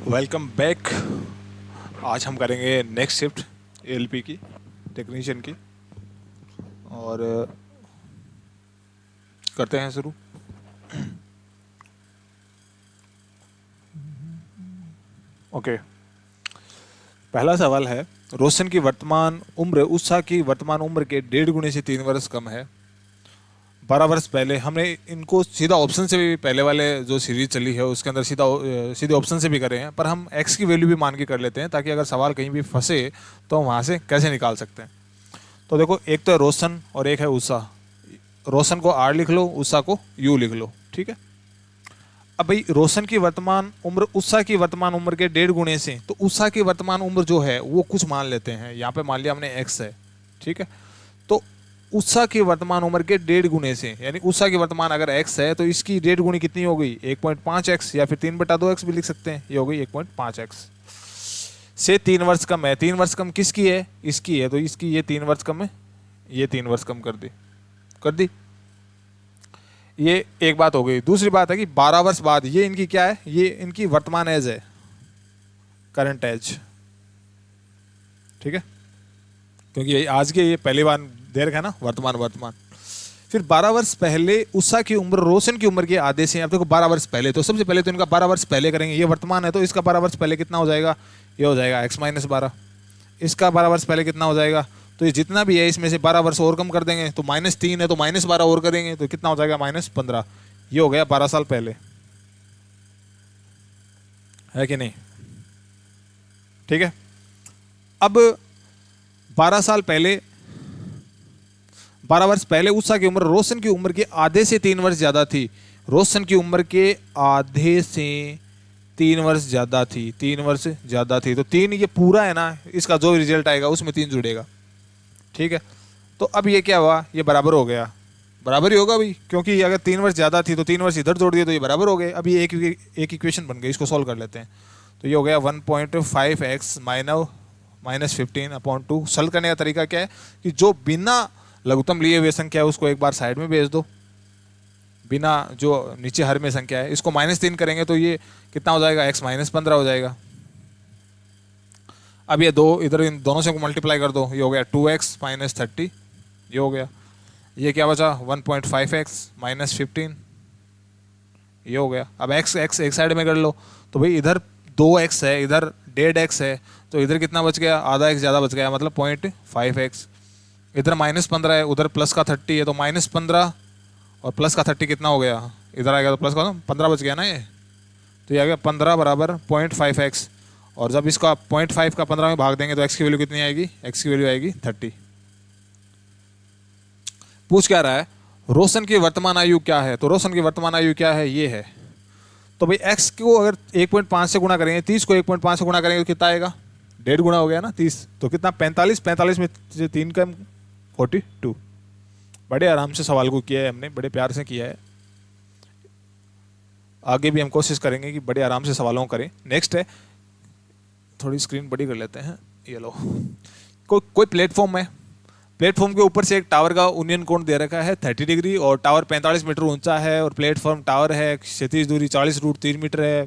Welcome back. आज हम करेंगे नेक्स्ट शिफ्ट एलपी की, टेक्नीशियन की। और करते हैं शुरू। ओके, पहला सवाल है, रोशन की वर्तमान उम्र उषा की वर्तमान उम्र के 1.5 गुने से 3 वर्ष कम है। 12 वर्ष पहले हमने इनको सीधा ऑप्शन से भी, पहले वाले जो सीरीज चली है उसके अंदर सीधे ऑप्शन से भी करे हैं, पर हम एक्स की वैल्यू भी मान के कर लेते हैं ताकि अगर सवाल कहीं भी फंसे तो हम वहाँ से कैसे निकाल सकते हैं। तो देखो, एक तो है रोशन और एक है उषा। रोशन को आर लिख लो, उषा को यू लिख लो, ठीक है। अब भाई रोशन की वर्तमान उम्र उषा की वर्तमान उम्र के 1.5 गुणे से, तो उषा की वर्तमान उम्र जो है वो कुछ मान लेते हैं। यहाँ पे मान लिया हमने एक्स है, ठीक है। तो उषा की वर्तमान उम्र के 1.5 गुणे से, यानी उषा की वर्तमान अगर x है तो इसकी 1.5 गुणी कितनी हो गई, 1.5x, या फिर 3/2x भी लिख सकते हैं। ये हो गई 1.5x से 3 वर्ष कम है। 3 वर्ष कम किसकी है, इसकी है, तो इसकी ये 3 वर्ष कम है, ये 3 वर्ष कम कर दी। ये एक बात हो गई। दूसरी बात है कि 12 वर्ष बाद ये इनकी क्या है, ये इनकी वर्तमान एज है, करंट एज, ठीक है, क्योंकि आज के ये पहली बार दे रखा है ना, वर्तमान। फिर 12 वर्ष पहले उषा की उम्र रोशन की उम्र के आधे से। अब देखो 12 वर्ष पहले, तो सबसे पहले तो इनका 12 वर्ष पहले करेंगे। ये वर्तमान है तो इसका 12 वर्ष पहले कितना हो जाएगा, ये हो जाएगा x-12। इसका 12 वर्ष पहले कितना हो जाएगा, तो ये जितना भी है इसमें से 12 वर्ष और कम कर देंगे, तो -3 है तो -12 और करेंगे तो कितना हो जाएगा, -15। ये हो गया 12 साल पहले, है कि नहीं, ठीक है। अब 12 साल पहले, 12 वर्ष पहले उषा की उम्र रोशन की उम्र के आधे से 3 वर्ष ज्यादा थी। रोशन की उम्र के आधे से 3 वर्ष ज्यादा थी, 3 वर्ष ज्यादा थी, तो 3 ये पूरा है ना, इसका जो रिजल्ट आएगा उसमें 3 जुड़ेगा, ठीक है। तो अब ये क्या हुआ, ये बराबर हो गया, बराबर ही होगा भाई, क्योंकि अगर 3 वर्ष ज्यादा थी तो 3 वर्ष इधर जोड़ दिए तो ये बराबर हो गए। अब ये एक इक्वेशन बन गई, इसको सॉल्व कर लेते हैं। तो ये हो गया 1.5x -15/2। सॉल्व करने का तरीका क्या है कि जो बिना लघुत्तम लिए हुए संख्या है उसको एक बार साइड में भेज दो, बिना जो नीचे हर में संख्या है इसको -3 करेंगे तो ये कितना हो जाएगा, x-15 हो जाएगा। अब ये दो इधर इन दोनों से को मल्टीप्लाई कर दो, ये हो गया 2x - 30, ये हो गया। ये क्या बचा, 1.5x -15, ये हो गया। अब x एक साइड में कर लो, तो भाई इधर 2x है, इधर 1.5x है, तो इधर कितना बच गया, आधा x ज़्यादा बच गया, मतलब 0.5x। इधर -15 है, उधर प्लस का 30 है, तो -15 और प्लस का 30 कितना हो गया, इधर आएगा तो प्लस का 15 बच गया ना ये, तो ये आ गया 15 बराबर 0.5x। और जब इसका 0.5 का 15 में भाग देंगे तो x की वैल्यू कितनी आएगी, x की वैल्यू आएगी 30। पूछ क्या रहा है, रोशन की वर्तमान आयु क्या है, तो रोशन की वर्तमान आयु क्या है, ये है। तो भाई x को अगर 1.5 से गुणा करेंगे, 30 को 1.5 से गुणा करेंगे तो कितना आएगा, 1.5 गुना हो गया ना 30, तो कितना 45 में से 3 कम 42। बड़े आराम से सवाल को किया है हमने, बड़े प्यार से किया है। आगे भी हम कोशिश करेंगे कि बड़े आराम से सवालों को करें। नेक्स्ट है, थोड़ी स्क्रीन बड़ी कर लेते हैं, ये लो। कोई प्लेटफॉर्म है, प्लेटफॉर्म के ऊपर से एक टावर का उन्नयन कोण दे रखा है 30 डिग्री, और टावर 45 मीटर ऊंचा है, और प्लेटफॉर्म टावर है, क्षैतिज दूरी 40√3 मीटर है।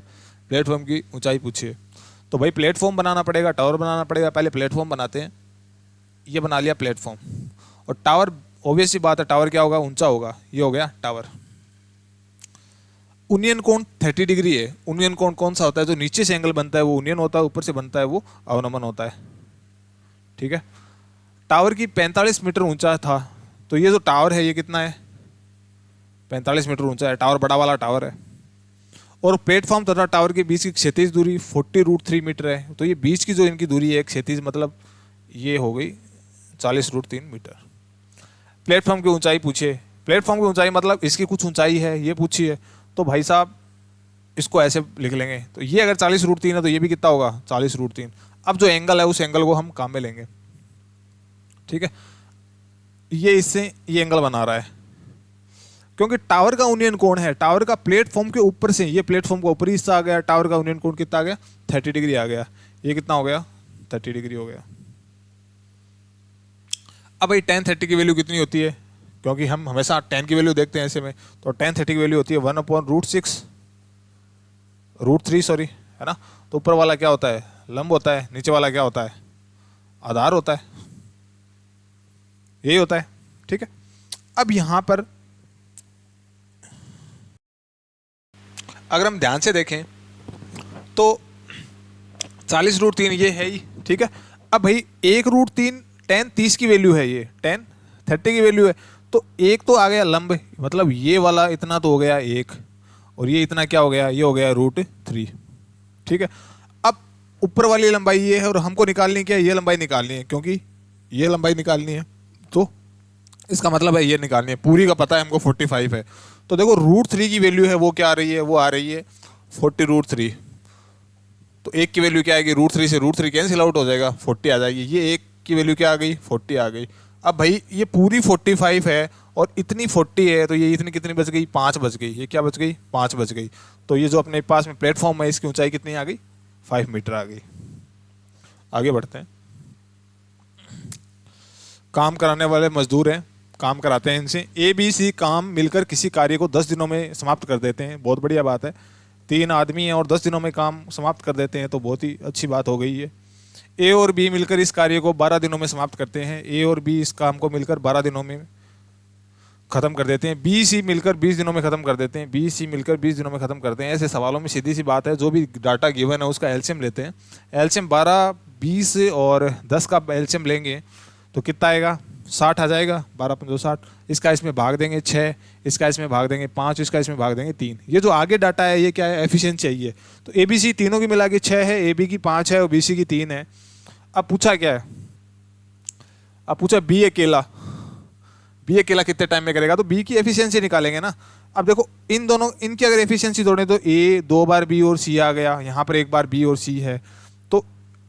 प्लेटफॉर्म की ऊंचाई पूछिए। तो भाई प्लेटफॉर्म बनाना पड़ेगा, टावर बनाना पड़ेगा, पहले प्लेटफॉर्म बनाते हैं। ये बना लिया प्लेटफॉर्म, और टावर ऑब्वियस सी बात है, टावर क्या होगा, ऊंचा होगा, ये हो गया टावर। उन्नयन कोण 30 डिग्री है। उन्नयन कोण कौन सा होता है, जो नीचे से एंगल बनता है वो उन्नयन होता है, ऊपर से बनता है वो अवनमन होता है, ठीक है। टावर की 45 मीटर ऊंचा था, तो ये जो टावर है ये कितना है, 45 मीटर ऊंचा है, टावर बड़ा वाला टावर है। और प्लेटफॉर्म तथा टावर के बीच की क्षैतिज दूरी 40√3 मीटर है, तो ये बीच की जो इनकी दूरी है क्षैतिज, मतलब ये हो गई 40√3 मीटर। प्लेटफॉर्म की ऊंचाई पूछे, प्लेटफॉर्म की ऊंचाई मतलब इसकी कुछ ऊंचाई है, ये पूछी है, तो भाई साहब इसको ऐसे लिख लेंगे। तो ये अगर 40√3 है तो ये भी कितना होगा, 40√3। अब जो एंगल है उस एंगल को हम काम में लेंगे, ठीक है। ये इससे ये एंगल बना रहा है, क्योंकि टावर का उन्नयन कोण है, टावर का प्लेटफॉर्म के ऊपर से, ये प्लेटफॉर्म का ऊपरी हिस्सा आ गया, टावर का उन्नयन कोण कितना आ गया, 30 डिग्री आ गया। ये कितना हो गया, 30 डिग्री हो गया। अब भाई tan 30 की वैल्यू कितनी होती है, क्योंकि हम हमेशा tan की वैल्यू देखते हैं ऐसे में, तो tan 30 की वैल्यू होती है 1/√6 √3 है ना। तो ऊपर वाला क्या होता है, लंब होता है, नीचे वाला क्या होता है, आधार होता है, यही होता है। ठीक है, अब यहां पर अगर हम ध्यान से देखें तो 40√3 ये है ही, ठीक है। अब भाई 1√3 tan 30 की वैल्यू है, ये tan 30 की वैल्यू है। तो एक तो आ गया लंब, मतलब ये वाला इतना तो हो गया एक, और ये इतना क्या हो गया, ये हो गया √3। ठीक है, अब ऊपर वाली लंबाई ये है और हमको निकालनी क्या है, ये लंबाई निकालनी है, क्योंकि ये लंबाई निकालनी है। तो इसका मतलब है ये निकालनी है, पूरी का पता है हमको 45 है। तो देखो √3 की वैल्यू है वो क्या आ रही है, वो आ रही है 40√3। तो एक की वैल्यू क्या आएगी, √3 से √3 कैंसिल आउट हो जाएगा, 40 आ जाएगी। ये एक की वैल्यू क्या आ गई, 40 आ गई। अब भाई ये पूरी 45 है और इतनी 40 है, तो ये इतनी कितनी बच गई, 5 बच गई। ये क्या बच गई, 5 बच गई। तो ये जो अपने पास में प्लेटफॉर्म है इसकी ऊंचाई कितनी आ गई, 5 मीटर आ गई। आगे बढ़ते हैं। काम कराने वाले मजदूर हैं, काम कराते हैं इनसे। ABC काम मिलकर किसी कार्य को 10 दिनों में समाप्त कर देते हैं, बहुत बढ़िया बात है। 3 आदमी हैं और 10 दिनों में काम समाप्त कर देते हैं, तो बहुत ही अच्छी बात हो गई है। A और B मिलकर इस कार्य को 12 दिनों में समाप्त करते हैं। A और B इस काम को मिलकर 12 दिनों में खत्म कर देते हैं। BC मिलकर 20 दिनों में खत्म कर देते हैं। BC मिलकर 20 दिनों में खत्म करते हैं। ऐसे सवालों में सीधी सी बात है, जो भी डाटा गिवन है उसका एलसीएम लेते हैं। एलसीएम 12, 20 और 10 का एलसीएम लेंगे तो कितना आएगा, 60 आ जाएगा। 12 5 60, इसका इसमें भाग देंगे 6, इसका इसमें भाग देंगे 5, इसका इसमें भाग देंगे 3। ये जो आगे डाटा है ये क्या है, एफिशिएंसी चाहिए। तो ABC तीनों की मिला के 6 है, AB की 5 है और BC की 3 है। अब पूछा क्या है, अब पूछा बी अकेला कितने टाइम में करेगा, तो बी की एफिशिएंसी निकालेंगे ना। अब देखो इन दोनों, इनकी अगर एफिशिएंसी जोड़ें तो ए 2 बार बी और सी आ गया, यहाँ पर 1 बार बी और सी है। तो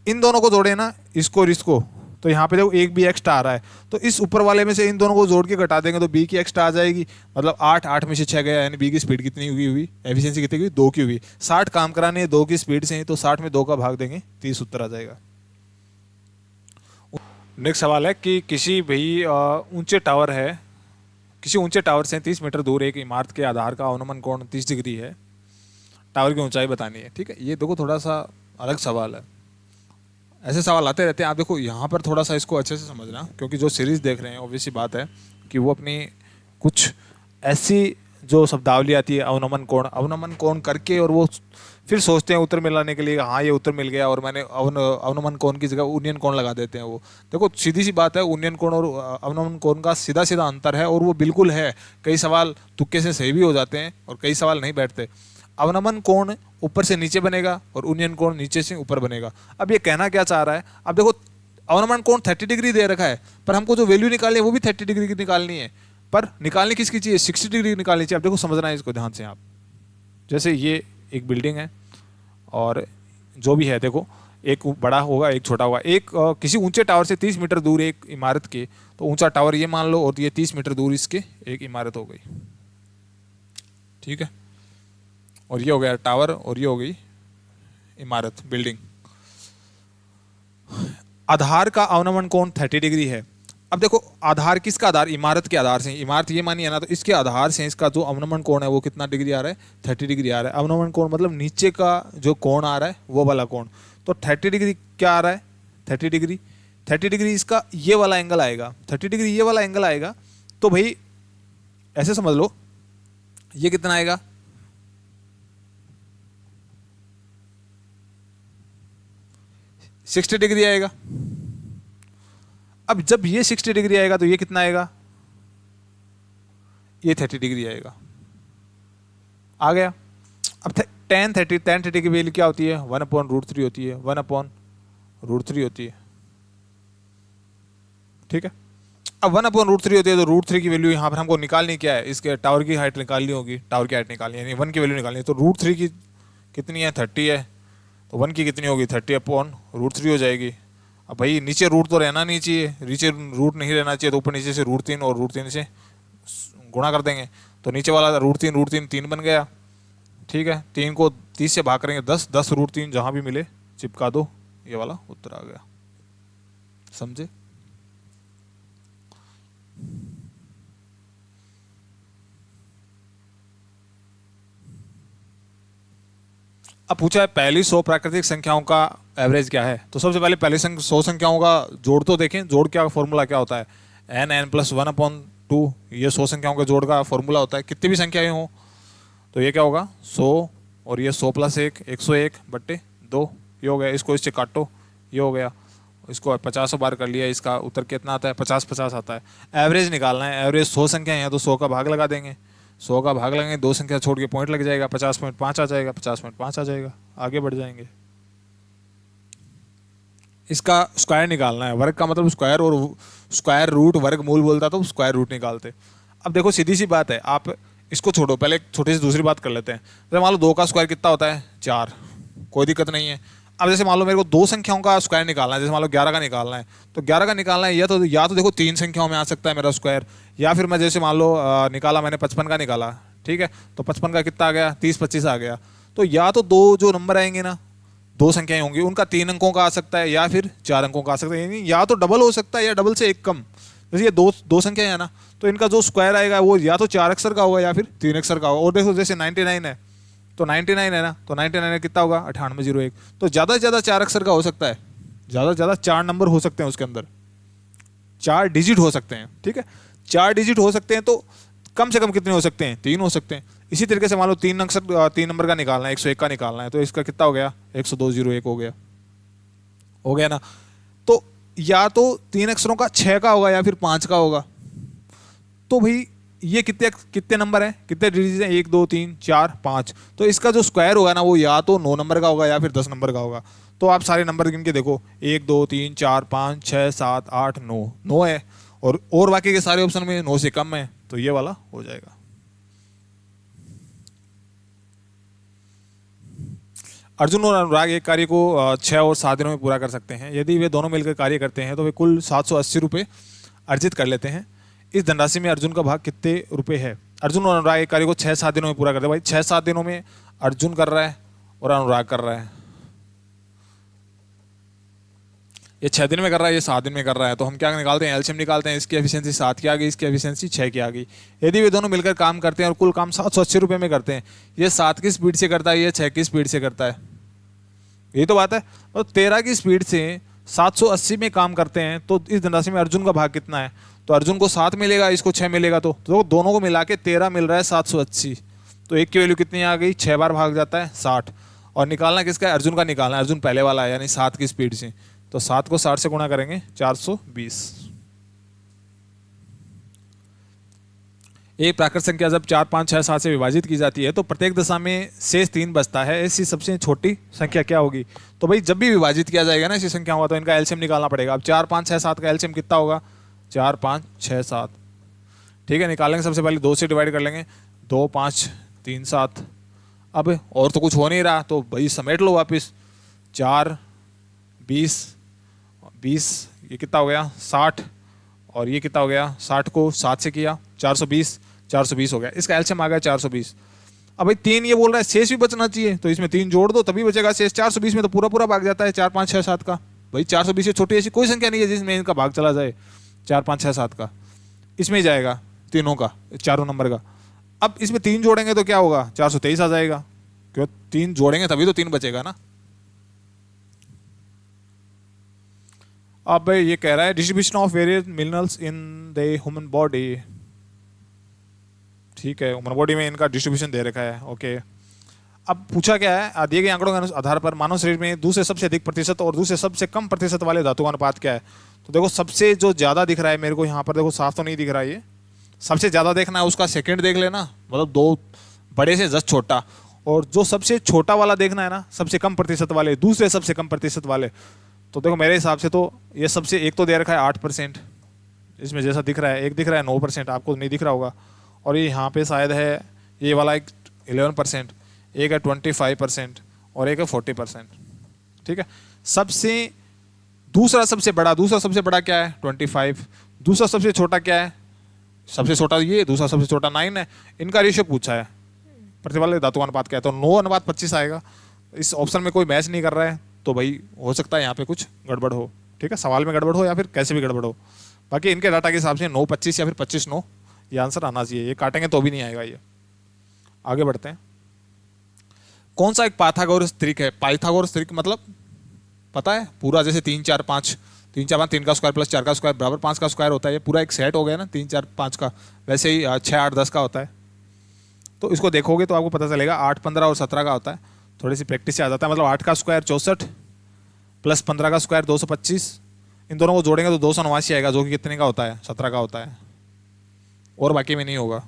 इन दोनों को जोड़े ना, इसको और इसको, तो यहाँ पे देखो एक बी एक्स्ट्रा आ रहा है। तो इस ऊपर वाले में से इन दोनों को जोड़ के घटा देंगे तो बी की एक्स्ट्रा आ जाएगी। मतलब 8 में से 6 गया, यानी बी की स्पीड कितनी हुई, एफिशिएंसी कितनी हुई, 2 की हुई। 60 काम कराने 2 की स्पीड से ही, तो 60 में 2 का भाग देंगे, 30 उत्तर आ जाएगा। नेक्स्ट सवाल है कि किसी भाई ऊंचे टावर है, किसी ऊंचे टावर से 30 मीटर दूर एक इमारत के आधार का अवनमन कोण 30 डिग्री है। टावर की ऊंचाई बतानी है। ठीक है, ये देखो थोड़ा सा अलग सवाल है, ऐसे सवाल आते रहते हैं। आप देखो यहाँ पर थोड़ा सा इसको अच्छे से समझना, क्योंकि जो सीरीज़ देख रहे हैं ऑब्वियस सी बात है कि वो अपनी कुछ ऐसी जो शब्दावली आती है अवनमन कोण करके, और वो फिर सोचते हैं उत्तर मिलाने के लिए, हाँ ये उत्तर मिल गया और मैंने अवनमन कोण की जगह उन्नयन कोण लगा देते हैं। वो देखो सीधी सी बात है, उन्नयन कोण और अवनमन कोण का सीधा सीधा अंतर है, और वो बिल्कुल है। कई सवाल तुक्के से सही भी हो जाते हैं और कई सवाल नहीं बैठते। अवनमन कोण ऊपर से नीचे बनेगा और उन्नयन कोण नीचे से ऊपर बनेगा। अब ये कहना क्या चाह रहा है, अब देखो अवनमन कोण 30 डिग्री दे रखा है, पर हमको जो वैल्यू निकालनी है वो भी 30 डिग्री की निकालनी है। पर निकालनी किसकी चाहिए, 60 डिग्री निकालनी चाहिए। अब देखो समझना है इसको ध्यान से आप। जैसे ये एक बिल्डिंग है और जो भी है देखो, एक बड़ा होगा एक छोटा होगा। एक किसी ऊंचे टावर से 30 मीटर दूर एक इमारत के, तो ऊंचा टावर ये मान लो और ये 30 मीटर दूर इसके एक इमारत हो गई। ठीक है, और ये हो गया टावर और ये हो गई इमारत, बिल्डिंग। आधार का अवनमन कोण 30 डिग्री है। अब देखो आधार किसका आधार, इमारत के आधार से, इमारत ये मानी है ना, तो इसके आधार से इसका जो अवनमन कोण है वो कितना डिग्री आ रहा है, 30 डिग्री आ रहा है। अवनमन कोण मतलब नीचे का जो कोण आ रहा है वो वाला कोण। तो 30 डिग्री क्या आ रहा है, 30 डिग्री इसका ये वाला एंगल आएगा, 30 डिग्री ये वाला एंगल आएगा। तो भाई ऐसे समझ लो, ये कितना आएगा, 60 डिग्री आएगा। अब जब ये 60 डिग्री आएगा तो ये कितना आएगा, ये 30 डिग्री आएगा। आ गया। अब tan 30 की वैल्यू क्या होती है, 1/√3 होती है, 1/√3 होती है। ठीक है, अब 1/√3 होती है, तो √3 की वैल्यू यहाँ पर हमको निकालनी क्या है, इसके टावर की हाइट निकालनी होगी, टावर की हाइट निकालनी है, यानी 1 की वैल्यू निकालनी है। तो √3 की कितनी है, 30 है, तो 1 की कितनी होगी, 30/√3 हो जाएगी। अब भाई नीचे रूट तो रहना नहीं चाहिए, नीचे रूट नहीं रहना चाहिए, तो ऊपर नीचे से √3 और √3 से गुणा कर देंगे, तो नीचे वाला √3 3 बन गया। ठीक है, 3 को 30 से भाग करेंगे 10, 10√3 जहाँ भी मिले चिपका दो, ये वाला उत्तर आ गया। समझे। अब पूछा है पहली 100 प्राकृतिक संख्याओं का एवरेज क्या है। तो सबसे पहले पहली 100 संख्याओं का जोड़ तो देखें, जोड़ क्या फॉर्मूला क्या होता है, n+1/2। ये 100 संख्याओं के जोड़ का फॉर्मूला होता है, कितनी भी संख्याएं हों तो ये क्या होगा 100, और ये 100 + 1 101/2, ये हो गया। इसको इससे काटो, ये हो गया। इसको 50 बार कर लिया, इसका उत्तर कितना आता है 50 आता है। एवरेज निकालना है, एवरेज 100 संख्या है तो 100 का भाग लगा देंगे, 100 का भाग लगेंगे, 2 संख्या छोड़ के पॉइंट लग जाएगा, 50.5 आ जाएगा, 50.5 आ जाएगा। आगे बढ़ जाएंगे। इसका स्क्वायर निकालना है, वर्ग का मतलब स्क्वायर, और स्क्वायर रूट वर्ग मूल बोलता तो स्क्वायर रूट निकालते। अब देखो सीधी सी बात है, आप इसको छोड़ो, पहले एक छोटी सी दूसरी बात कर लेते हैं। जैसे मान लो 2 का स्क्वायर कितना होता है 4, कोई दिक्कत नहीं है। अब जैसे मान लो मेरे को 2 संख्याओं का स्क्वायर निकालना है, जैसे मान लो 11 का निकालना है, तो 11 का निकालना है या तो देखो 3 संख्याओं में आ सकता है मेरा स्क्वायर, या फिर मैं जैसे मान लो निकाला मैंने 55 का निकाला, ठीक है, तो 55 का कितना आ गया 30-25 आ गया। तो या तो 2 जो नंबर आएंगे ना, 2 संख्याएं होंगी, उनका 3 अंकों का आ सकता है या फिर 4 अंकों का आ सकता है, यानी या तो डबल हो सकता है या डबल से एक कम। जैसे ये दो संख्याएं है ना, तो इनका जो स्क्वायर आएगा वो या तो 4 अक्षर का होगा या फिर 3 अक्षर का होगा। और देखो जैसे 99 है, तो 99 है ना, तो 99 कितना होगा 9801। तो ज़्यादा से ज़्यादा 4 अक्षर का हो सकता है, ज़्यादा से ज़्यादा 4 नंबर हो सकते हैं उसके अंदर, 4 डिजिट हो सकते हैं, ठीक है। 4 डिजिट हो सकते हैं, तो कम से कम कितने हो सकते हैं 3 हो सकते हैं। इसी तरीके से मान लो 3 नंबर का निकालना है, 101 का निकालना है, तो इसका कितना हो गया 10201 हो गया ना। तो या तो 3 अक्षरों का 6 का होगा या फिर 5 का होगा। तो भाई ये कितने नंबर हैं, कितने डिजिट हैं, 1 2 3 4 5। तो इसका जो स्क्वायर होगा ना वो या तो 9 नंबर का होगा या फिर 10 नंबर का होगा। तो आप सारे नंबर गिन के देखो, 1 2 3 4 5 6 7 8 9, 9 है, और बाकी के सारे ऑप्शन में 9 से कम है, तो ये वाला हो जाएगा। अर्जुन और अनुराग एक कार्य को 6 और 7 दिनों में पूरा कर सकते हैं। यदि वे दोनों मिलकर कार्य करते हैं तो वे कुल 780 रुपये अर्जित कर लेते हैं। इस धनराशि में अर्जुन का भाग कितने रुपए है। अर्जुन और अनुराग एक कार्य को 6-7 दिनों में पूरा करते हैं। भाई 6-7 दिनों में अर्जुन कर रहा है और अनुराग कर रहा है, ये 6 दिन में कर रहा है, ये 7 दिन में कर रहा है। तो हम क्या निकालते हैं, एलसीएम निकालते हैं। इसकी एफिशिएंसी 7 की आ गई, इसकी एफिशिएंसी 6 की आ गई। यदि वे दोनों मिलकर काम करते हैं और कुल काम 780 रुपये में करते हैं, ये 7 की स्पीड से करता है, ये 6 की स्पीड से करता है, यही तो बात है। और 13 की स्पीड से 780 में काम करते हैं, तो इस धनराशि में अर्जुन का भाग कितना है। तो अर्जुन को 7 मिलेगा, इसको 6 मिलेगा, तो दोनों को मिला के 13 मिल रहा है 780। तो एक की वैल्यू कितनी आ गई, 6 बार भाग जाता है 60। और निकालना किसका है, अर्जुन का निकालना है। अर्जुन पहले वाला है, यानी 7 की स्पीड से, तो 7 को 60 से गुणा करेंगे 420। एक प्राकृत संख्या जब 4 5 6 7 से विभाजित की जाती है तो प्रत्येक दशा में शेष 3 बचता है। ऐसी सबसे छोटी संख्या क्या होगी। तो भाई जब भी विभाजित किया जाएगा ना ऐसी संख्या होगा, तो इनका एलसीएम निकालना पड़ेगा। अब 4 5 6 7 का एलसीएम कितना होगा, 4 5 6 7, ठीक है। निकालेंगे सबसे पहले 2 से डिवाइड कर लेंगे, 2 5 3 7। अब और तो कुछ हो नहीं रहा, तो भाई समेट लो वापिस, 4 20 20, ये कितना हो गया 60, और ये कितना हो गया 60 को 7 से किया 420 हो गया। इसका एलसीएम आ गया 420। अब भाई 3 ये बोल रहा है शेष भी बचना चाहिए, तो इसमें 3 जोड़ दो तभी बचेगा शेष। 420 में तो पूरा पूरा भाग जाता है 4 5 6 7 का। भाई 420 से छोटी ऐसी कोई संख्या नहीं है जिसमें इनका भाग चला जाए 4 5 6 7 का। इसमें ही जाएगा तीनों का, चारों नंबर का। अब इसमें 3 जोड़ेंगे तो क्या होगा, 423 आ जाएगा, क्यों 3 जोड़ेंगे तभी तो 3 बचेगा ना। अब ये कह रहा है distribution of various minerals in the human body, ठीक है, ह्यूमन बॉडी में इनका डिस्ट्रीब्यूशन दे रखा है, ओके। अब पूछा क्या है, दिए गए आंकड़ों के आधार पर मानव शरीर में दूसरे सबसे अधिक प्रतिशत और दूसरे सबसे कम प्रतिशत वाले धातु का अनुपात क्या है। तो देखो सबसे जो ज़्यादा दिख रहा है मेरे को यहाँ पर, देखो साफ तो नहीं दिख रहा है, ये सबसे ज़्यादा देखना है उसका सेकंड देख लेना, मतलब 2 बड़े से 10 छोटा। और जो सबसे छोटा वाला देखना है ना, सबसे कम प्रतिशत वाले, दूसरे सबसे कम प्रतिशत वाले। तो देखो मेरे हिसाब से तो ये सबसे, एक तो दे रखा है 8%, इसमें जैसा दिख रहा है, एक दिख रहा है 9%, आपको नहीं दिख रहा होगा। और ये यहाँ पे शायद है ये वाला एक 11%, एक है 25% और एक है 40%, ठीक है। दूसरा सबसे बड़ा क्या है 25, दूसरा सबसे छोटा क्या है, सबसे छोटा ये, दूसरा सबसे छोटा 9 है। इनका रेशियो पूछा है, प्रतिवाले धातु अनुपात क्या है, तो 9:25 आएगा। इस ऑप्शन में कोई मैच नहीं कर रहा है, तो भाई हो सकता है यहाँ पे कुछ गड़बड़ हो, ठीक है, सवाल में गड़बड़ हो या फिर कैसे भी गड़बड़ हो। बाकी इनके डाटा के हिसाब से 9:25 या फिर 25:9 ये आंसर आना चाहिए। ये काटेंगे तो भी नहीं आएगा ये। आगे बढ़ते हैं। कौन सा एक पाइथागोरस त्रिक है? पाइथागोरस त्रिक मतलब पता है? पूरा जैसे 3 4 5, 3 4 5, 3 का स्क्वायर प्लस 4 का स्क्वायर बराबर 5 का स्क्वायर होता है, ये पूरा एक सेट हो गया ना 3 4 5 का। वैसे ही 6 8 10 का होता है। तो इसको देखोगे तो आपको पता चलेगा 8 15 और 17 का होता है। थोड़ी सी प्रैक्टिस से आ जाता है। मतलब 8 का स्क्वायर 64 प्लस 15 का स्क्वायर 225, इन दोनों को जोड़ेंगे तो 289 आएगा, जो कि कितने का होता है? 17 का होता है, और बाकी में नहीं होगा।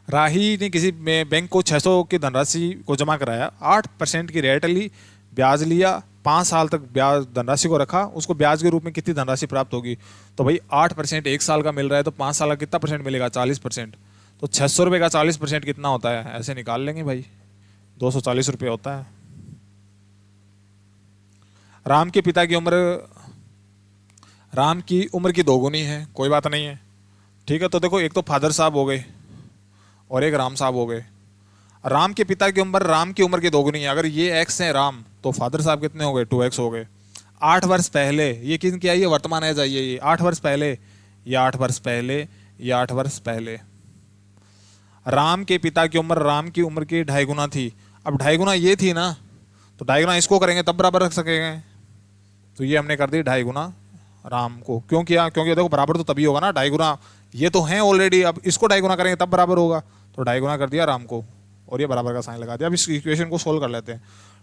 राही ने किसी में बैंक को 600 की धनराशि को जमा कराया, 8% की रेट ली, ब्याज लिया, 5 साल तक ब्याज धनराशि को रखा, उसको ब्याज के रूप में कितनी धनराशि प्राप्त होगी? तो भाई 8% 1 साल का मिल रहा है, तो 5 साल का कितना परसेंट मिलेगा? 40%। तो 600 रुपये का 40% कितना होता है? ऐसे निकाल लेंगे भाई, 240 रुपये होता है। राम के पिता की उम्र, राम की उम्र की दोगुनी है, कोई बात नहीं है, ठीक है। तो देखो, एक तो फादर साहब हो गए और एक राम साहब हो गए। राम के पिता की उम्र राम की उम्र की दोगुनी है। अगर ये एक्स है राम, तो फादर साहब कितने हो गए? 2x हो गए। 8 वर्ष पहले, ये किन की आई है? वर्तमान एज आई है ये। 8 वर्ष पहले, ये 8 वर्ष पहले, ये 8 वर्ष पहले। राम के पिता की उम्र राम की उम्र की 2.5 गुना थी। अब 2.5 गुना ये थी ना, तो 2.5 गुना इसको करेंगे तब बराबर रख सकेंगे। तो ये हमने कर दी 2.5 गुना राम को। क्यों किया? क्योंकि देखो बराबर तो तभी होगा ना, 2.5 गुना ये तो हैं ऑलरेडी, अब इसको 2.5 गुना करेंगे तब बराबर होगा। तो 2.5 गुना कर दिया राम को, और ये बराबर का साइन लगा दिया। अब इस इक्वेशन को सोल्व कर लेते हैं।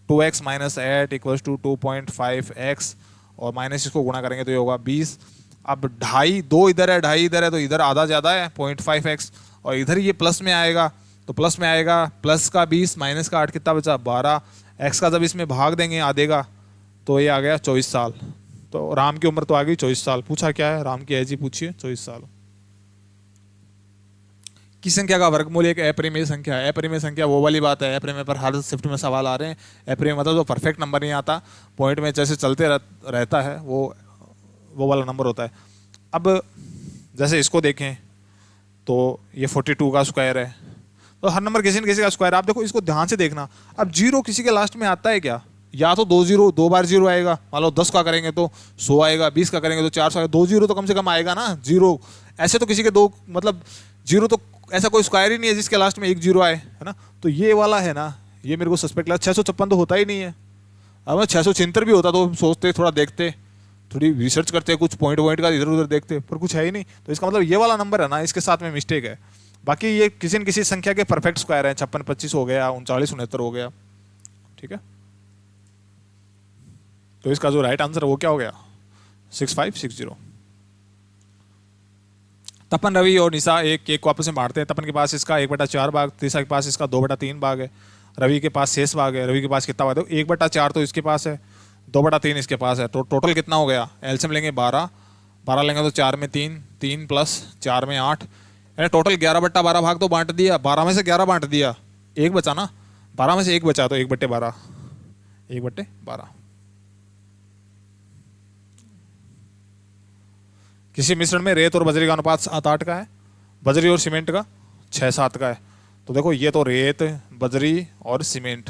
2x minus 8 equals to 2.5x, और माइनस इसको गुणा करेंगे तो ये होगा 20। अब 2.5, 2 इधर है, 2.5 इधर है, तो इधर आधा ज़्यादा है 0.5x, और इधर ये प्लस में आएगा, तो प्लस में आएगा, प्लस का 20 माइनस का 8 कितना बचा? 12। एक्स का जब इसमें भाग देंगे आधेगा, तो ये आ गया 24 साल। तो राम की उम्र तो आ गई 24 साल। पूछा क्या है? राम की एज ही पूछिए, 24 साल। किस संख्या का वर्गमूल एक अपरिमेय संख्या है? अपरिमेय संख्या वो वाली बात है, अपरिमेय पर हर शिफ्ट में सवाल आ रहे हैं। अपरिमेय मतलब जो परफेक्ट नंबर नहीं आता, पॉइंट में जैसे चलते रहता है, वो वाला नंबर होता है। अब जैसे इसको देखें तो ये 42 का स्क्वायर है, तो हर नंबर किसी न किसी का स्क्वायर। आप देखो, इसको ध्यान से देखना। अब जीरो किसी के लास्ट में आता है क्या? या तो 2 जीरो, 2 बार जीरो आएगा। मान लो 10 का करेंगे तो 100 आएगा, 20 का करेंगे तो 400 आएगा। 2 जीरो तो कम से कम आएगा ना जीरो। ऐसे तो किसी के दो, मतलब जीरो तो ऐसा कोई स्क्वायर ही नहीं है जिसके लास्ट में 1 जीरो आए, है ना। तो ये वाला है ना, ये मेरे को सस्पेक्ट लगा। 656 तो होता ही नहीं है। अब 676 भी होता तो सोचते, थोड़ा देखते, थोड़ी रिसर्च करते, कुछ पॉइंट वॉइंट का इधर उधर देखते, पर कुछ है ही नहीं। तो इसका मतलब ये वाला नंबर है ना, इसके साथ में मिस्टेक है। बाकी ये किसी न किसी संख्या के परफेक्ट स्क्वायर है। 56 25 हो गया, 39 69 हो गया, ठीक है। तो इसका जो राइट आंसर है वो क्या हो गया? 6560। तपन, रवि और निशा एक केक को आपस में बांटते हैं। तपन के पास इसका 1/4 भाग, निशा के पास इसका 2/3 भाग है, रवि के पास शेष भाग है। रवि के पास कितना भाग है? 1/4 तो इसके पास है, 2/3 इसके पास है। तो टोटल कितना हो गया? एलसीएम लेंगे 12, 12 लेंगे तो 4 में 3, 3 प्लस 4 में 8, यानी टोटल 11/12 भाग तो बांट दिया। 12 में से 11 बांट दिया, एक बचा ना, 12 में से एक बचा, तो 1/12, 1/12। किसी मिश्रण में रेत और बजरी का अनुपात 7-8 का है, बजरी और सीमेंट का 6-7 का है। तो देखो, ये तो रेत, बजरी और सीमेंट,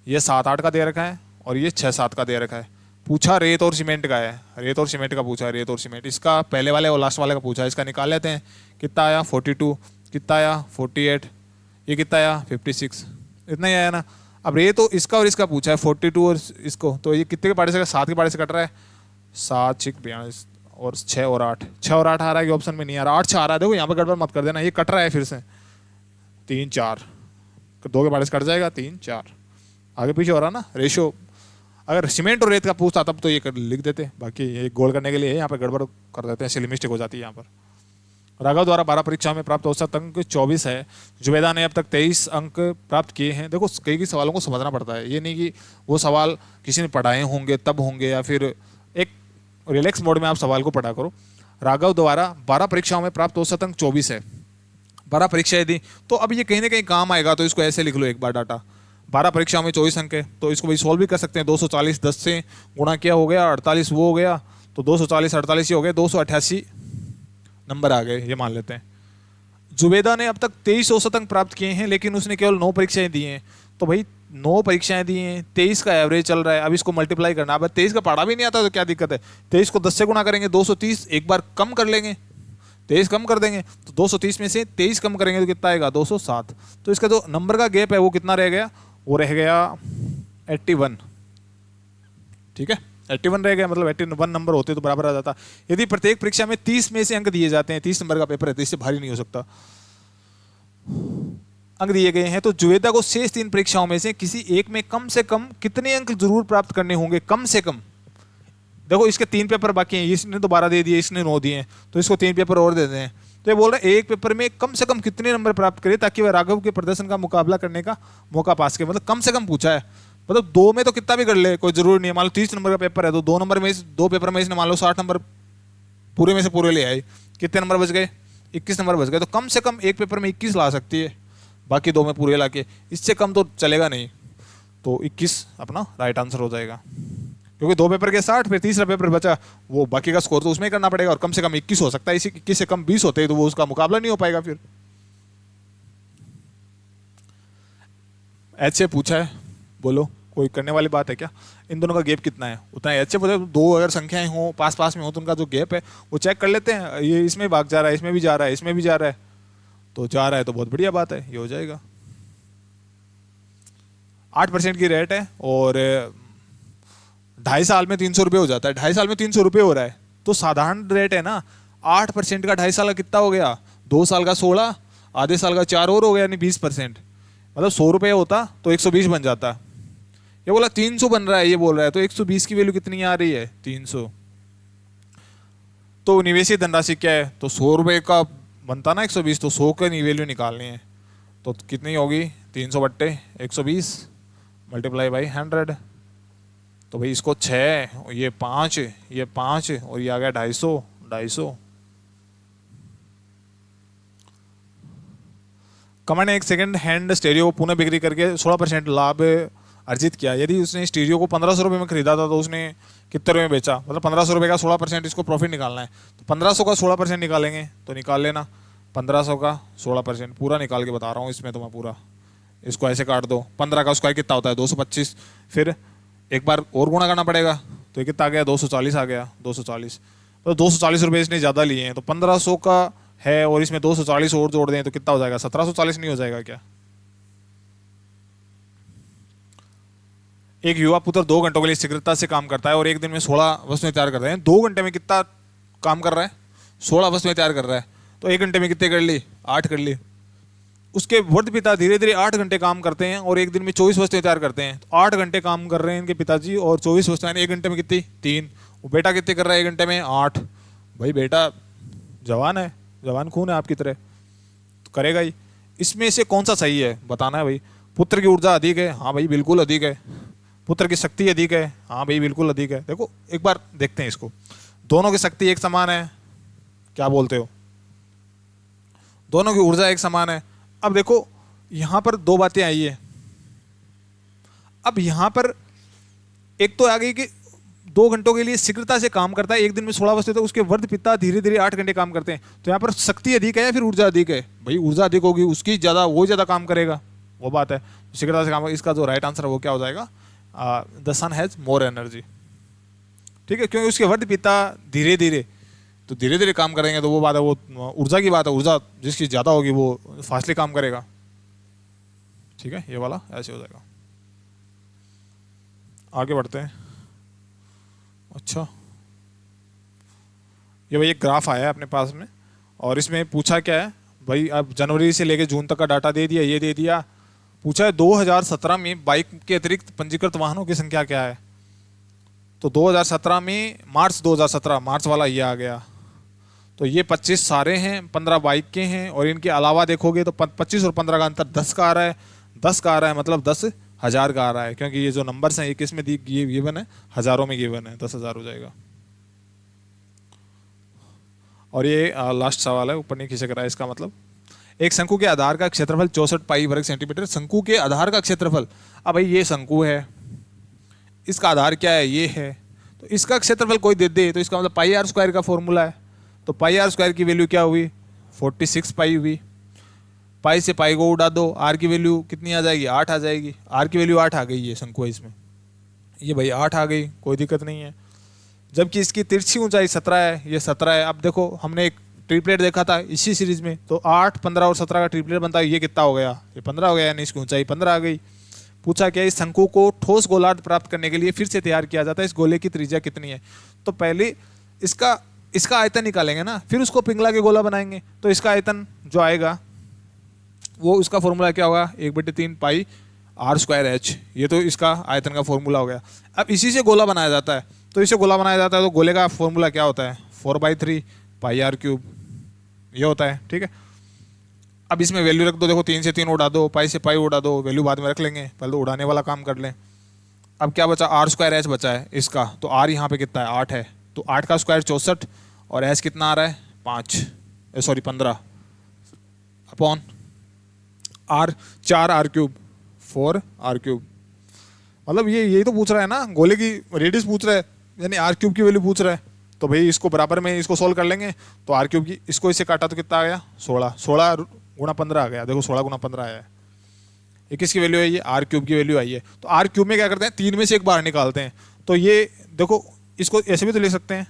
ये 7-8 का दे रखा है, और ये 6-7 का दे रखा है। पूछा रेत और सीमेंट का है, रेत और सीमेंट का पूछा है, रेत और सीमेंट। इसका पहले वाले और लास्ट वाले का पूछा है, इसका निकाल लेते हैं। कितना आया? 42, कितना आया? 48, ये कितना आया? 56, इतना ही आया ना। अब रेत तो इसका और इसका पूछा है, 42 और इसको, तो ये कितने के पार्टे से? 7 के पार्टे से कट रहा है, 7 6 42, और 6 और 8, 6 और 8 आ रहा है कि ऑप्शन में नहीं आ रहा, 8 6 आ रहा है। देखो यहाँ पर गड़बड़ मत कर देना, ये कट रहा है फिर से, 3 4, 2 के पार्टे से कट जाएगा, 3 4, आगे पीछे हो रहा ना रेशो। अगर सीमेंट और रेत का पूछता तब तो ये लिख देते, बाकी ये गोल करने के लिए यहाँ पर गड़बड़ कर देते हैं, इसलिए मिस्टेक हो जाती है यहाँ पर। राघव द्वारा 12 परीक्षा में प्राप्त औसत अंक 24 है। जुबेदा ने अब तक 23 अंक प्राप्त किए हैं। देखो, कई सवालों को समझना पड़ता है, ये नहीं कि वो सवाल किसी ने पढ़ाए होंगे तब होंगे, या फिर एक रिलैक्स मोड में आप सवाल को पढ़ा करो। राघव द्वारा 12 परीक्षाओं में प्राप्त औसत अंक 24 है। 12 परीक्षाएं दी, तो अब ये कहीं ना कहीं काम आएगा, तो इसको ऐसे लिख लो एक बार डाटा। 12 परीक्षाओं में 24 अंक है, तो इसको भाई सॉल्व भी कर सकते हैं। 240 10 से गुणा किया हो गया, 48 वो हो गया, तो 240 48 ये हो गए, 288 नंबर आ गए, ये मान लेते हैं। जुबेदा ने अब तक 23 औसत अंक प्राप्त किए हैं, लेकिन उसने केवल 9 परीक्षाएं दी हैं। तो भाई 9 परीक्षाएं दी हैं, 23 का एवरेज चल रहा है, अब इसको मल्टीप्लाई करना। अब 23 का पढ़ा भी नहीं आता तो क्या दिक्कत है? 23 को 10 से गुणा करेंगे, 230, एक बार कम कर लेंगे, 23 कम कर देंगे तो 230 में से 23 कम करेंगे तो कितना आएगा 207। तो इसका जो नंबर का गैप है वो कितना रह गया, वो रह गया 81। ठीक है, 81 रह गया, मतलब 81 नंबर होते तो बराबर आ जाता। यदि प्रत्येक परीक्षा में 30 में से अंक दिए जाते हैं, 30 नंबर का पेपर है तो इससे भारी नहीं हो सकता, अंक दिए गए हैं, तो जुवेदा को शेष 3 परीक्षाओं में से किसी एक में कम से कम कितने अंक जरूर प्राप्त करने होंगे, कम से कम। देखो इसके 3 पेपर बाकी हैं, इसने तो 12 दे दिए, इसने 9 दिए हैं, तो इसको 3 पेपर और दे दें। तो ये बोल रहे हैं एक पेपर में कम से कम कितने नंबर प्राप्त करे ताकि वह राघव के प्रदर्शन का मुकाबला करने का मौका पास करे, मतलब कम से कम पूछा है, मतलब 2 में तो कितना भी कर ले, कोई जरूरी नहीं है। मान लो 30 नंबर का पेपर है तो 2 नंबर में 2 पेपर में इसने मान लो 60 नंबर पूरे में से पूरे ले आए, कितने नंबर बच गए, 21 नंबर बच गए। तो कम से कम एक पेपर में 21 ला सकती है, बाकी 2 में पूरे ला के, इससे कम तो चलेगा नहीं। तो 21 अपना राइट आंसर हो जाएगा, क्योंकि 2 पेपर के 60, फिर तीसरा पेपर बचा, वो बाकी का स्कोर तो उसमें ही करना पड़ेगा, और कम से कम 21 हो सकता है, इसी 21 से कम 20 होते हैं तो वो उसका मुकाबला नहीं हो पाएगा। फिर एच से पूछा है, बोलो कोई करने वाली बात है क्या, इन दोनों का गैप कितना है, उतना एच से पूछा। 2 अगर संख्याएं हो पास पास में हो तो उनका जो गैप है वो चेक कर लेते हैं, ये इसमें भाग जा रहा है, इसमें भी जा रहा है, इसमें भी जा रहा है, तो जा रहा है तो बहुत बढ़िया बात है, ये हो जाएगा। 8% की रेट है और 2.5 साल में 300 रुपये हो जाता है, 2.5 साल में 300 रुपये हो रहा है, तो साधारण रेट है ना। 8% का 2.5 साल का कितना हो गया, 2 साल का 16, आधे साल का 4 और हो गया, यानी 20%, मतलब 100 रुपये होता तो 120 बन जाता। ये बोला 300 बन रहा है, ये बोल रहा है, तो 120 की वैल्यू कितनी आ रही है, 300। तो निवेशी धनराशि क्या है, तो 100 रुपये का बनता ना 120, तो 100 की वैल्यू निकालनी है, तो कितनी होगी 300 बट्टे 120 मल्टीप्लाई बाई 100। तो भाई इसको 6, ये 5, ये 5 और ये आ गया 250। कमर ने एक सेकंड हैंड स्टीरियो को पुनः बिक्री करके 16% लाभ अर्जित किया। यदि उसने स्टीरियो को 1500 रुपये में खरीदा था तो उसने कितने रुपये में बेचा, मतलब 1500 रुपये का 16% इसको प्रॉफिट निकालना है, तो 1500 का 16% निकालेंगे, तो निकाल लेना 1500 का 16%, पूरा निकाल के बता रहा हूँ इसमें, तो मैं पूरा इसको ऐसे काट दो, 15 का स्क्वायर कितना होता है 225, फिर एक बार और गुणा करना पड़ेगा, तो ये कितना आ गया 240 आ गया, 240, तो 240 रुपये इसने ज़्यादा लिए हैं, तो 1500 का है और इसमें 240 और जोड़ दें तो कितना हो जाएगा 1740 नहीं हो जाएगा क्या। एक युवा पुत्र 2 घंटों के लिए शीघ्रता से काम करता है और एक दिन में 16 वस्तुएं तैयार करता है। 2 घंटे में कितना काम कर रहा है, 16 वस्तुएं तैयार कर रहा है, तो 1 घंटे में कितने कर ली, 8 कर ली। उसके वृद्ध पिता धीरे धीरे 8 घंटे काम करते हैं और एक दिन में 24 वस्तुएं तैयार करते हैं। तो 8 घंटे काम कर रहे हैं इनके पिताजी और 24 वस्तुएं 1 घंटे में कितनी, 3। वो बेटा कितने कर रहा है 1 घंटे में, 8। भाई बेटा जवान है, जवान खून है आपकी तरह, तो करेगा ही। इसमें से कौन सा सही है बताना है भाई। पुत्र की ऊर्जा अधिक है, हाँ भाई बिल्कुल अधिक है। पुत्र की शक्ति अधिक है, हाँ भाई बिल्कुल अधिक है। देखो एक बार देखते हैं इसको, दोनों की शक्ति एक समान है, क्या बोलते हो, दोनों की ऊर्जा एक समान है। अब देखो यहां पर 2 बातें आई है। अब यहां पर एक तो आ गई कि 2 घंटों के लिए शीघ्रता से काम करता है, एक दिन में 16 वस्तुएं, तो उसके वृद्ध पिता धीरे धीरे 8 घंटे काम करते हैं। तो यहाँ पर शक्ति अधिक है या फिर ऊर्जा अधिक है, भाई ऊर्जा अधिक होगी, उसकी ज़्यादा, वो ज़्यादा काम करेगा, वो बात है। शीघ्रता से काम, इसका जो राइट आंसर है वो क्या हो जाएगा, the sun has more energy. ठीक है, क्योंकि उसके वृद्ध पिता धीरे धीरे, तो धीरे धीरे काम करेंगे तो वो बात है, वो ऊर्जा की बात है, ऊर्जा जिसकी ज़्यादा होगी वो फास्टली काम करेगा। ठीक है, ये वाला ऐसे हो जाएगा। आगे बढ़ते हैं। अच्छा, ये भाई एक ग्राफ आया है अपने पास में और इसमें पूछा क्या है भाई, अब जनवरी से लेकर जून तक का डाटा दे दिया, ये दे दिया। पूछा है 2017 में बाइक के अतिरिक्त पंजीकृत वाहनों की संख्या क्या है। तो 2017 में मार्च 2017 मार्च वाला ये आ गया, तो ये 25 सारे हैं, 15 बाइक के हैं, और इनके अलावा देखोगे तो 25 और 15 का अंतर 10 का आ रहा है, 10 का आ रहा है, मतलब 10,000 का आ रहा है, क्योंकि ये जो नंबर्स हैं ये किस में गिवन है, हज़ारों में गिवन है, 10,000 हो जाएगा। और ये लास्ट सवाल है, ऊपर नहीं खींच रहा है, इसका मतलब एक शंकु के आधार का क्षेत्रफल 64 पाई वर्ग सेंटीमीटर। शंकु के आधार का क्षेत्रफल, अब भाई ये शंकु है, इसका आधार क्या है, ये है, तो इसका क्षेत्रफल कोई दे दे तो इसका मतलब पाई आर स्क्वायर का फॉर्मूला है। तो पाई आर स्क्वायर की वैल्यू क्या हुई, 46 पाई हुई। पाई से पाई को उड़ा दो, आर की वैल्यू कितनी आ जाएगी, 8 आ जाएगी। आर की वैल्यू 8 आ गई, ये शंकु है इसमें, ये भाई 8 आ गई, कोई दिक्कत नहीं है। जबकि इसकी तिरछी ऊंचाई 17 है, ये 17 है। अब देखो हमने एक ट्रिपलेट देखा था इसी सीरीज में, तो 8, 15 और 17 का ट्रिपलेट बनता है। ये कितना हो गया, ये 15 हो गया, यानी इसकी ऊंचाई 15 आ गई। पूछा क्या, इस शंकु को ठोस गोलार्ध प्राप्त करने के लिए फिर से तैयार किया जाता है, इस गोले की त्रिज्या कितनी है। तो पहले इसका आयतन निकालेंगे ना, फिर उसको पिघला के गोला बनाएंगे। तो इसका आयतन जो आएगा वो उसका फॉर्मूला क्या होगा, 1/3 पाई r²h। ये तो इसका आयतन का फॉर्मूला हो गया। अब इसी से गोला बनाया जाता है, तो इसे गोला बनाया जाता है तो गोले का फॉर्मूला क्या होता है, 4/3 पाई r³। ये होता है, ठीक है। अब इसमें वैल्यू रख दो, देखो 3 से 3 उड़ा दो, पाई से पाई उड़ा दो, वैल्यू बाद में रख लेंगे, पहले तो उड़ाने वाला काम कर लें। अब क्या बचा, r²h बचा है इसका, तो r यहाँ पे कितना है, 8 है, तो 8 का स्क्वायर 64 और h कितना आ रहा है 5, sorry 15 upon r, 4r³, 4r³। मतलब ये तो पूछ रहा है ना, गोले की रेडियस पूछ रहा है, यानी r³ की वैल्यू पूछ रहा है। तो भाई इसको बराबर में इसको सोल्व कर लेंगे, तो r³ की इसको इससे काटा तो कितना आ गया 16, 16 गुणा 15 आ गया, देखो 16 गुणा 15 आया है। ये किसकी वैल्यू है, ये r³ की वैल्यू आई है। तो r³ में क्या करते हैं, 3 में से एक बाहर निकालते हैं। तो ये देखो इसको ऐसे भी तो ले सकते हैं,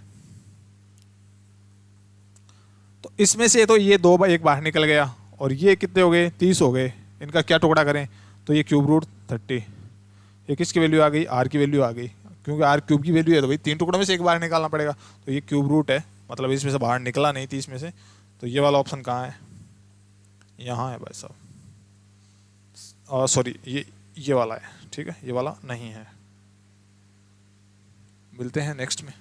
तो इसमें से तो ये 2 एक बाहर निकल गया, और ये कितने हो गए 30 हो गए। इनका क्या टुकड़ा करें, तो ये √30, ये किसकी वैल्यू आ गई, r की वैल्यू आ गई, क्योंकि r³ की वैल्यू है तो भाई 3 टुकड़ों में से एक बाहर निकालना पड़ेगा। तो ये ³ है, मतलब इसमें से बाहर निकला नहीं 30 में से। तो ये वाला ऑप्शन कहाँ है, यहाँ है भाई साहब, सॉरी ये वाला है, ठीक है, ये वाला नहीं है। मिलते हैं नेक्स्ट में।